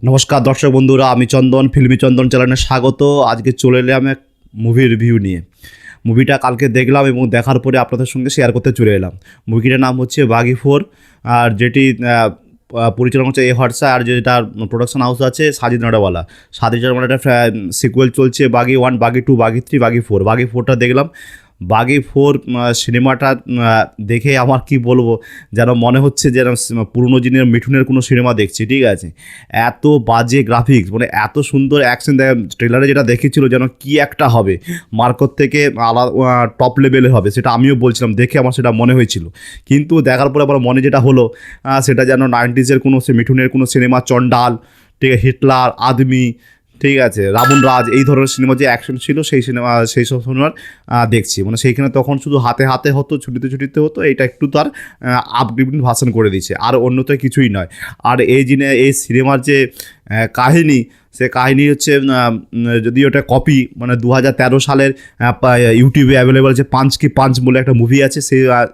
নমস্কার দর্শক বন্ধুরা, আমি চন্দন, ফিল্মি চন্দন চ্যানেলে স্বাগত। আজকে চলে এলাম এক মুভির রিভিউ নিয়ে। মুভিটা কালকে দেখলাম এবং দেখার পরে আপনাদের সঙ্গে শেয়ার করতে চলে এলাম। মুভিটার নাম হচ্ছে বাঘি 4, আর যেটি পরিচালনা হচ্ছে হর্ষা, আর যেটা প্রোডাকশন হাউস আছে সাজিদ নাডাওয়ালা। সাজিদ নাডাওয়ালার একটা সিকুয়েল চলছে, বাঘি 1, বাঘি 2, বাঘি 3, বাঘি 4। বাঘি 4টা দেখলাম। বাঘি 4 সিনেমাটা দেখে আমার কি বলবো, যেন মনে হচ্ছে যেন পুরনো দিনের মিঠুনের কোনো সিনেমা দেখছি। ঠিক আছে, এত বাজে গ্রাফিক্স, মানে এত সুন্দর অ্যাকশন দেখা। ট্রেলারে যেটা দেখেছিল যেন কি একটা হবে, মার্কোর থেকে আলাদা টপ লেভেলে হবে, সেটা আমিও বলছিলাম, দেখে আমার সেটা মনে হয়েছিল। কিন্তু দেখার পরে আমার মনে যেটা হলো, সেটা যেন 90s কোনো মিঠুনের কোনো সিনেমা, চণ্ডাল, ঠিক আছে, হিটলার, আদমি, ঠিক আছে, রাবণ রাজ, এই ধরনের সিনেমা যে অ্যাকশন ছিল সেই সিনেমা, সেই সব সিনেমার দেখছি। মানে সেইখানে তখন শুধু হাতে হাতে হতো, ছুটিতে ছুটিতে হতো, এইটা একটু তার আপগ্রেড ভার্সন করে দিয়েছে, আর অন্যত কিছুই নয়। আর এই সিনেমার যে কাহিনী, সে কাহিনী হচ্ছে, যদি ওটা কপি, মানে 2013 সালের ইউটিউবে অ্যাভেলেবেল যে পাঞ্চ কি পাঞ্চ বলে একটা মুভি আছে,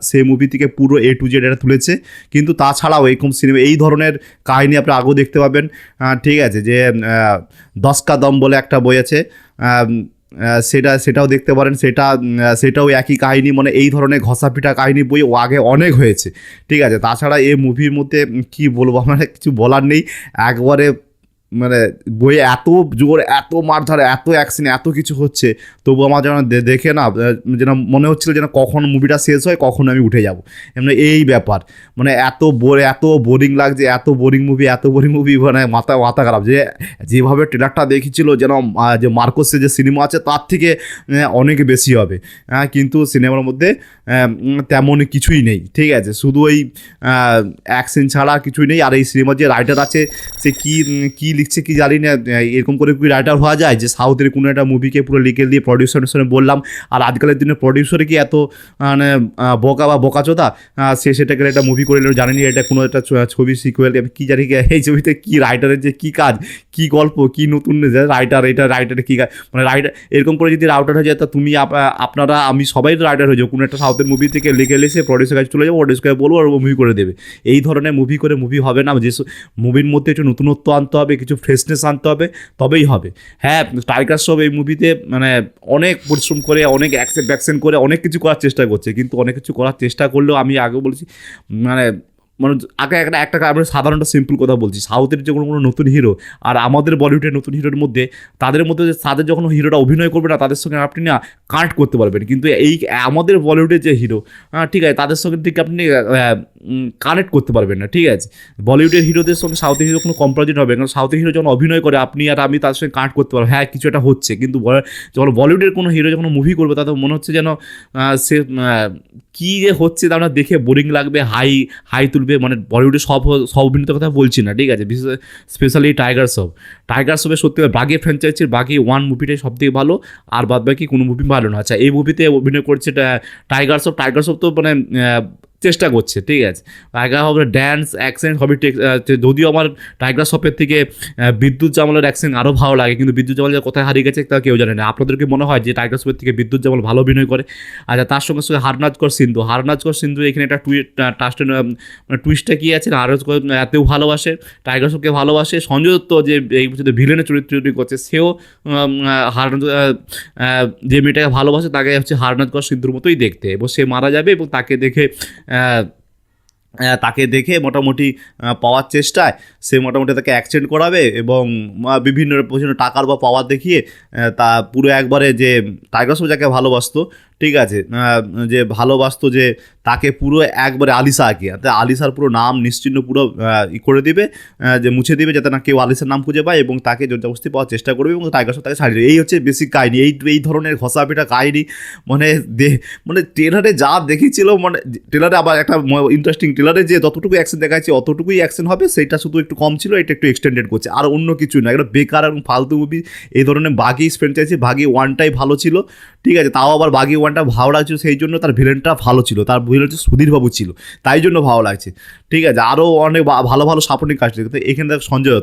সেই মুভি থেকে পুরো A to Z এটা তুলেছে। কিন্তু তাছাড়াও এরকম সিনেমা, এই ধরনের কাহিনী আপনি আগেও দেখতে পাবেন। ঠিক আছে, যে 10 কা দম বলে একটা বই আছে, সেটাও দেখতে পারেন। সেটাও একই কাহিনী, মানে এই ধরনের ঘষাপিটা কাহিনী বই আগে অনেক হয়েছে। ঠিক আছে, তাছাড়া এই মুভির মধ্যে কি বলবো, আমার কিছু বলার নেই। একবারে মানে বইয়ে এত জোর, এত মারধার, এত অ্যাকশন, এত কিছু হচ্ছে, তবু আমার যেন দেখে না, যেন মনে হচ্ছিল যেন কখন মুভিটা শেষ হয়, কখন আমি উঠে যাব, এমনি এই ব্যাপার। মানে এত বোরিং লাগছে, এত বোরিং মুভি, মানে মাথা খারাপ। যেভাবে ট্রেলারটা দেখেছিল যেন যে মার্কোসের যে সিনেমা আছে তার থেকে অনেক বেশি হবে। কিন্তু সিনেমার মধ্যে তেমন কিছুই নেই। ঠিক আছে, শুধু ওই অ্যাকশন ছাড়া কিছুই নেই। আর এই সিনেমার যে রাইটার আছে, সে কি লিখছে কি জানি না, এরকম করে কি রাইটার হওয়া যায় যে সাউথের কোনো একটা মুভিকে পুরো লিখে দিয়ে প্রডিউসারের বললাম। আর আজকালের দিনে প্রডিউসারে কি এত মানে বোকাচোদা, সেটাকে একটা মুভি করে জানেনি এটা কোনো একটা ছবি সিকুয়েল, কী জানি এই ছবিতে কী রাইটারের যে কী কাজ, কী গল্প, কী নতুন রাইটারের কী কাজ, মানে রাইটার এরকম করে যদি রাইটার হয়ে যায়, তা তুমি আপনারা আমি সবাই তো রাইটার হয়ে যাবো। কোনো একটা সাউথের মুভি থেকে লিখে এসে প্রডিউসার কাছে চলে যাবো, প্রডিউসারকে বলবো আর মুভি করে দেবে। এই ধরনের মুভি হবে না। যে মুভির মধ্যে একটু নতুনত্ব আনতে হবে, কিছু ফ্রেশনেস আনতে হবে, তবেই হবে। হ্যাঁ, টাইগার শ্রফ এই মুভিতে মানে অনেক পরিশ্রম করে, অনেক অ্যাকশন করে, অনেক কিছু করার চেষ্টা করছে। কিন্তু অনেক কিছু করার চেষ্টা করলেও আমি আগে বলেছি, মানে আগে একটা আমরা সাধারণত সিম্পল কথা বলছি, সাউথের যে কোনো নতুন হিরো আর আমাদের বলিউডের নতুন হিরোর মধ্যে, তাদের যখন হিরোটা অভিনয় করবে না, তাদের সঙ্গে আপনি না কানেক্ট করতে পারবেন। কিন্তু এই আমাদের বলিউডের যে হিরো, ঠিক আছে, তাদের সঙ্গে ঠিক আপনি কানেক্ট করতে পারবেন না। ঠিক আছে, বলিউডের হিরোদের সঙ্গে সাউথের হিরো কোনো কম্পারিজন হবে, কারণ সাউথের হিরো যখন অভিনয় করে, আপনি আর আমি তার সঙ্গে কানেক্ট করতে পারবো, হ্যাঁ কিছু একটা হচ্ছে। কিন্তু যখন বলিউডের কোনো হিরো যখন মুভি করবে, তাদের মনে হচ্ছে যেন সে কী যে হচ্ছে, তা আমরা দেখে বোরিং লাগবে, হাই তুলবে। মানে বলিউডের সব অভিনেতার কথা বলছি না, ঠিক আছে, বিশেষ স্পেশালি টাইগার শ্রফের সত্যি বাঘি ফ্র্যাঞ্চাইজির বাঘি 1 মুভিটাই সব থেকে ভালো, আর বাদ বাকি কোনো মুভি ভালো না। আচ্ছা, এই মুভিতে অভিনয় করছে টাইগার শ্রফ তো মানে চেষ্টা করছে। ঠিক আছে, টাইগার হবে ড্যান্স, অ্যাকশন সবই যদিও আমার টাইগার শ্রফের থেকে বিদ্যুৎ জামালের অ্যাকশন আরও ভালো লাগে, কিন্তু বিদ্যুৎ জামাল যে কোথায় হারিয়ে গেছে তা কেউ জানে না। আপনাদেরকে মনে হয় যে টাইগার শ্রফের থেকে বিদ্যুৎ জামাল ভালো অভিনয় করে? আচ্ছা, তার সঙ্গে সঙ্গে হারনাজ কর সিন্ধু এখানে একটা টুইস্টটা কী আছে না, এতেও ভালোবাসে, টাইগার শ্রফকে ভালোবাসে। সঞ্জয় দত্ত যে এই ভিলেনের চরিত্রটি করছে, সেও হারনাজ, যে মেয়েটাকে ভালোবাসে তাকে হচ্ছে হারনাজ কর সিন্ধুর মতোই দেখতে, এবং সে মারা যাবে এবং তাকে দেখে মোটামুটি পাওয়ার চেষ্টায় সে মোটামুটি তাকে অ্যাক্সিডেন্ট করাবে, এবং বিভিন্ন টাকার বা পাওয়ার দেখিয়ে তা পুরো একবারে যে টাইগার শ্রফ যাকে ভালোবাসতো, ঠিক আছে, যে তাকে পুরো একবারে আলিশার পুরো নাম নিশ্চিহ্ন পুরো করে দিবে, যে মুছে দিবে, যাতে না কেউ আলিশার নাম খুঁজে পায়, এবং তাকে জোরজবস্তি পাওয়ার চেষ্টা করবে, এবং টাইগার শ্রফ তাকে ছাড়িয়ে দেবে। এই হচ্ছে বেসিক কাহিনী। এই ধরনের ঘষাপিটা কাহিনী, মানে ট্রেলারে যা দেখেছিল, মানে ট্রেলারে আবার একটা ইন্টারেস্টিং, ট্রেলারে যে যতটুকু অ্যাকশন দেখাচ্ছে অতটুকুই অ্যাকশন হবে, সেটা শুধু একটু কম ছিল, এটা একটু এক্সটেন্ডেড করছে, আর অন্য কিছু না। একটা বেকার এবং ফালতু মুভি। এই ধরনের বাঘি ফ্র্যাঞ্চাইজি, বাঘি 1টাই ভালো ছিল, ঠিক আছে, তাও আবার বাঘি 1টা ভালো লাগছিল সেই জন্য, তার ভিলেনটা ভালো ছিল, তার ভিলেন হচ্ছে সুধীরবাবু ছিল, তাই জন্য ভালো লাগছে। ঠিক আছে, আরও অনেক ভালো সাপোর্টিং কাজ ছিল। কিন্তু এখানে দেখ সঞ্জয়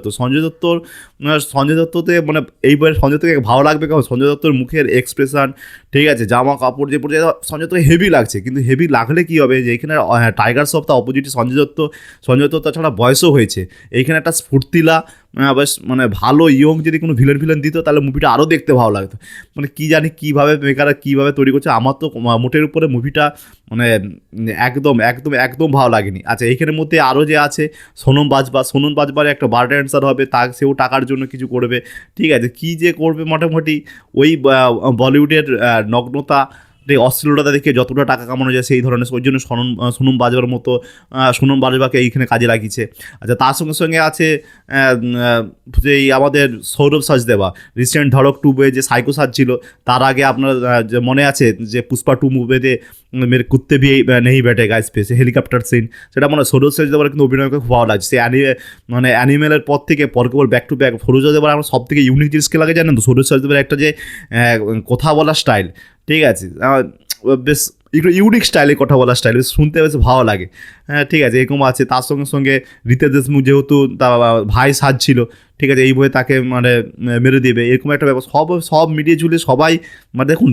দত্ততে মানে এইবার সঞ্জয় দত্তকে ভালো লাগবে কেমন, সঞ্জয় দত্তর মুখের এক্সপ্রেশন, ঠিক আছে, জামা কাপড় যে পড়ছে, সঞ্জয় দত্ত হেভি লাগছে। কিন্তু হেভি লাগলে কী হবে, যে এখানে টাইগার শ্রফ তার অপোজিটে সঞ্জয় দত্ত ছাড়া বয়সও হয়েছে, এইখানে একটা স্ফূর্তিলা বেশ মানে ভালো ইয়ং যদি কোনো ভিলেন দিত তাহলে মুভিটা আরও দেখতে ভালো লাগতো। মানে কী জানি কীভাবে মেকাররা কীভাবে তৈরি করছে, আমার তো মোটের উপরে মুভিটা মানে একদম একদম একদম ভালো লাগেনি। আচ্ছা, এইখানের মধ্যে আরও যে আছে সোনম বাজবার একটা বার ড্যান্সার হবে, সেও টাকার জন্য কিছু করবে, ঠিক আছে, কী যে করবে মোটামুটি ওই বলিউডের নগ্নতা অশ্লীলতা দেখে যতটা টাকা কামানো যায় সেই ধরনের, ওই জন্য সোনম বাজবার মতো সোনম বাজবাকে এইখানে কাজে লাগিয়েছে। আচ্ছা, তার সঙ্গে সঙ্গে আছে যে আমাদের সৌরভ সাজদেওয়া, রিসেন্ট ধড়ক 2 যে সাইকো সাজছিল, তার আগে আপনার যে মনে আছে যে পুষ্পা 2 মুভিতে মেরে কুত্তে ভি নেই বেটেগা স্পেসে হেলিকপ্টার সিন, সেটা মনে হয় সৌরভ সাজদেওয়ার কিন্তু অভিনয় খুব ভালো লাগছে। সে মানে অ্যানিমেলের পর থেকে পরকে ব্যাক টু ব্যাক সৌরভ সাজদেওয়ার আমার সব থেকে ইউনিক জিনিসকে লাগে জানেন তো, সৌরভ সাজদেওয়ার একটা যে কথা বলার স্টাইল, ঠিক আছে, বেশ একটু ইউনিক স্টাইলে কথা বলার স্টাইল, শুনতে বেশ ভালো লাগে। হ্যাঁ, ঠিক আছে, এরকম আছে। তার সঙ্গে সঙ্গে রিতেশ দেশমুখ যেহেতু তার ভাই সাজছিল, ঠিক আছে, এই বইয়ে তাকে মানে মেরে দেবে এরকম একটা ব্যাপার, সব মিলিয়ে ঝুলিয়ে সবাই মানে দেখুন,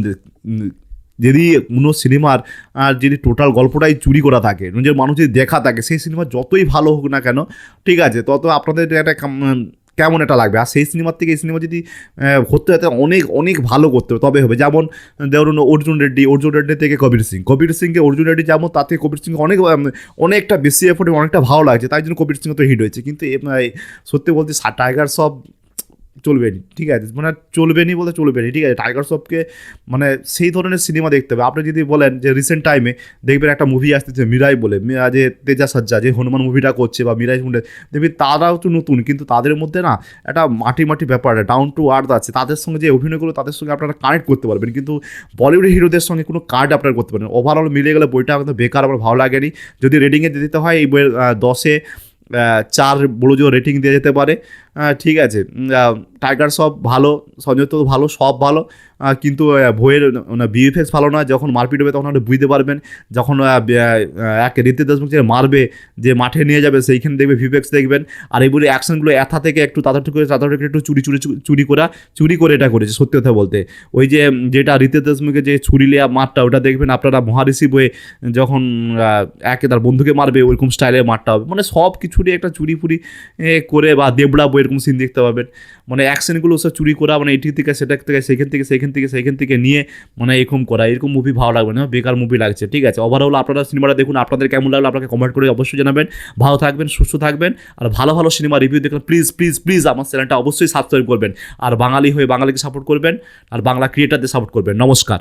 যদি কোনো সিনেমার যদি টোটাল গল্পটাই চুরি করা থাকে, নিজের মানুষ যদি দেখা থাকে, সেই সিনেমা যতই ভালো হোক না কেন, ঠিক আছে, তত আপনাদের একটা কেমন এটা লাগবে। আর সেই সিনেমার থেকে এই সিনেমা যদি করতে হতে অনেক অনেক ভালো করতে হবে, তবে হবে। যেমন ধরুন অর্জুন রেড্ডি থেকে কবির সিংকে অর্জুন রেড্ডি যেমন, তার থেকে কবির সিং অনেকটা বেশি এফোর্ট, অনেকটা ভালো লাগছে, তাই জন্য কবির সিং তো হিট হয়েছে। কিন্তু সত্যি বলতে টাইগার শ্রফ চলবে নি, ঠিক আছে, মানে চলবে নি, ঠিক আছে। টাইগার শ্রফকে মানে সেই ধরনের সিনেমা দেখতে হবে। আপনি যদি বলেন যে রিসেন্ট টাইমে দেখবেন একটা মুভি আসতেছে মিরাই বলে, যে তেজা সজ্জা যে হনুমান মুভিটা করছে, বা মিরাই দেখবি তারাও তো নতুন, কিন্তু তাদের মধ্যে না একটা মাটি ব্যাপার, ডাউন টু আর্থ আছে। তাদের সঙ্গে যে অভিনয়গুলো, তাদের সঙ্গে আপনারা কানেক্ট করতে পারবেন, কিন্তু বলিউডের হিরোদের সঙ্গে কোনো কার্ড আপনারা করতে পারেন। ওভারঅল মিলে গেলে বইটা কিন্তু বেকার, আমার ভালো লাগেনি। যদি রেটিংয়ে দিতে হয়, এই বইয়ের 10-এ 4 বড় জোর রেটিং দেওয়া যেতে পারে, ঠিক আছে। টাইগার শ্রফ ভালো, সঞ্জয় দত্ত ভালো, সব ভালো, কিন্তু বইয়ের ভিএফএক্স ভালো না। যখন মারপিট হবে তখন আপনি বুঝতে পারবেন, যখন এক রিতেশ দেশমুখ যে মারবে, যে মাঠে নিয়ে যাবে, সেইখানে দেখবে ভিএফএক্স দেখবেন। আর এই বইয়ের অ্যাকশনগুলো এথা থেকে একটু তাড়াতাড়ি একটু চুরি করে এটা করেছে, সত্যি কথা বলতে। ওই যেটা রিতেশ দেশমুখে যে ছুরি লেয়া মারটা, ওটা দেখবেন আপনারা মহারিষি বইয়ে যখন একে তার বন্ধুকে মারবে, ওইরকম স্টাইলে মারটা হবে। মানে সব কিছুরই একটা চুরি ফুরি করে, বা দেবড়া বই এরকম সিন দেখতে পাবেন। মানে অ্যাকশনগুলো সব চুরি করা, মানে এটি থেকে সেটা থেকে সেইখান থেকে নিয়ে মানে এরকম করা, এরকম মুভি ভালো লাগবে না, বেকার মুভি লাগছে, ঠিক আছে। ওভারঅল আপনারা সিনেমাটা দেখুন, আপনাদের কেমন লাগলো আপনাকে কমেন্ট করে অবশ্যই জানাবেন। ভালো থাকবেন, সুস্থ থাকবেন, আর ভালো সিনেমা রিভিউ দেখলে প্লিজ আমার চ্যানেলটা অবশ্যই সাবস্ক্রাইব করবেন, আর বাঙালি হয়ে বাঙালিকে সাপোর্ট করবেন, আর বাংলা ক্রিয়েটারদের সাপোর্ট করবেন। নমস্কার।